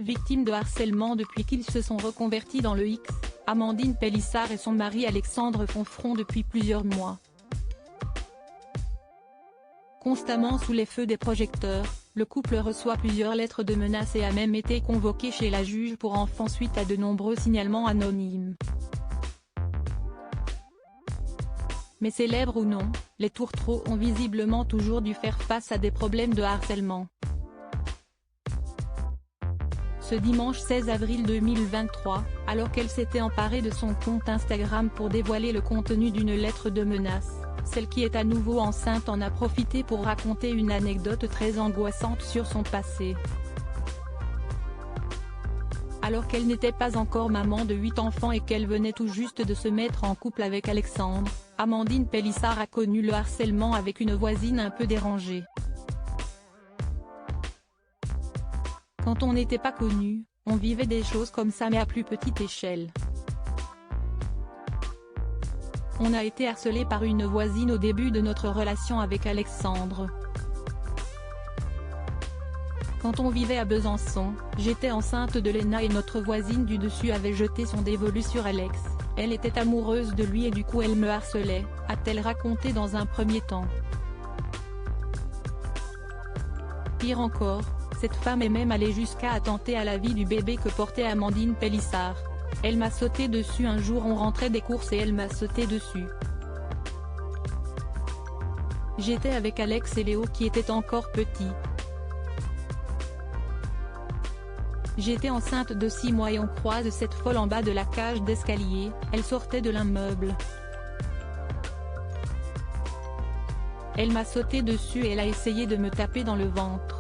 Victimes de harcèlement depuis qu'ils se sont reconvertis dans le X, Amandine Pélissard et son mari Alexandre font front depuis plusieurs mois. Constamment sous les feux des projecteurs, le couple reçoit plusieurs lettres de menaces et a même été convoqué chez la juge pour enfants suite à de nombreux signalements anonymes. Mais célèbres ou non, les tourtereaux ont visiblement toujours dû faire face à des problèmes de harcèlement. Ce dimanche 16 avril 2023, alors qu'elle s'était emparée de son compte Instagram pour dévoiler le contenu d'une lettre de menace, celle qui est à nouveau enceinte en a profité pour raconter une anecdote très angoissante sur son passé. Alors qu'elle n'était pas encore maman de 8 enfants et qu'elle venait tout juste de se mettre en couple avec Alexandre, Amandine Pélissard a connu le harcèlement avec une voisine un peu dérangée. Quand on n'était pas connu, on vivait des choses comme ça mais à plus petite échelle. On a été harcelé par une voisine au début de notre relation avec Alexandre. Quand on vivait à Besançon, j'étais enceinte de Léna et notre voisine du dessus avait jeté son dévolu sur Alex. Elle était amoureuse de lui et du coup elle me harcelait, a-t-elle raconté dans un premier temps. Pire encore, cette femme est même allée jusqu'à attenter à la vie du bébé que portait Amandine Pélissard. Elle m'a sauté dessus un jour, on rentrait des courses et elle m'a sauté dessus. J'étais avec Alex et Léo qui était encore petit. J'étais enceinte de 6 mois et on croise cette folle en bas de la cage d'escalier, elle sortait de l'immeuble. Elle m'a sauté dessus et elle a essayé de me taper dans le ventre.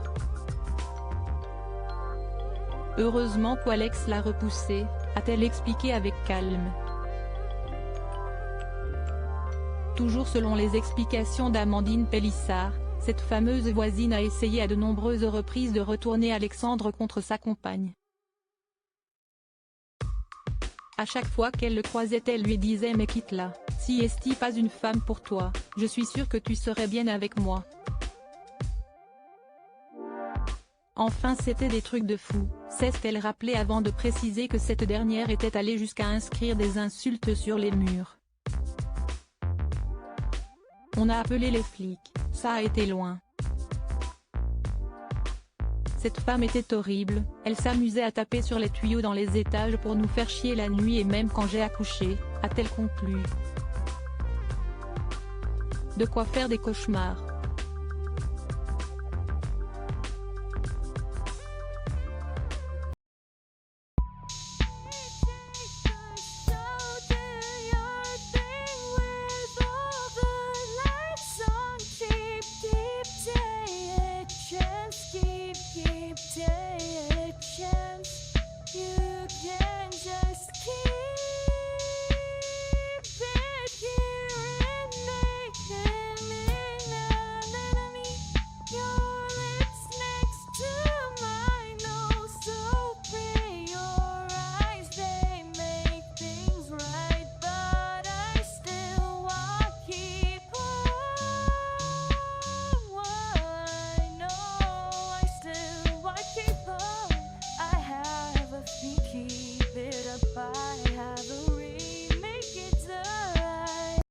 Heureusement qu'Alex l'a repoussée, a-t-elle expliqué avec calme. Toujours selon les explications d'Amandine Pélissard, cette fameuse voisine a essayé à de nombreuses reprises de retourner Alexandre contre sa compagne. À chaque fois qu'elle le croisait elle lui disait « mais quitte-la, si est-ce pas une femme pour toi, je suis sûre que tu serais bien avec moi ». Enfin c'était des trucs de fou, s'est-elle rappelé avant de préciser que cette dernière était allée jusqu'à inscrire des insultes sur les murs. On a appelé les flics, ça a été loin. Cette femme était horrible, elle s'amusait à taper sur les tuyaux dans les étages pour nous faire chier la nuit et même quand j'ai accouché, a-t-elle conclu. De quoi faire des cauchemars.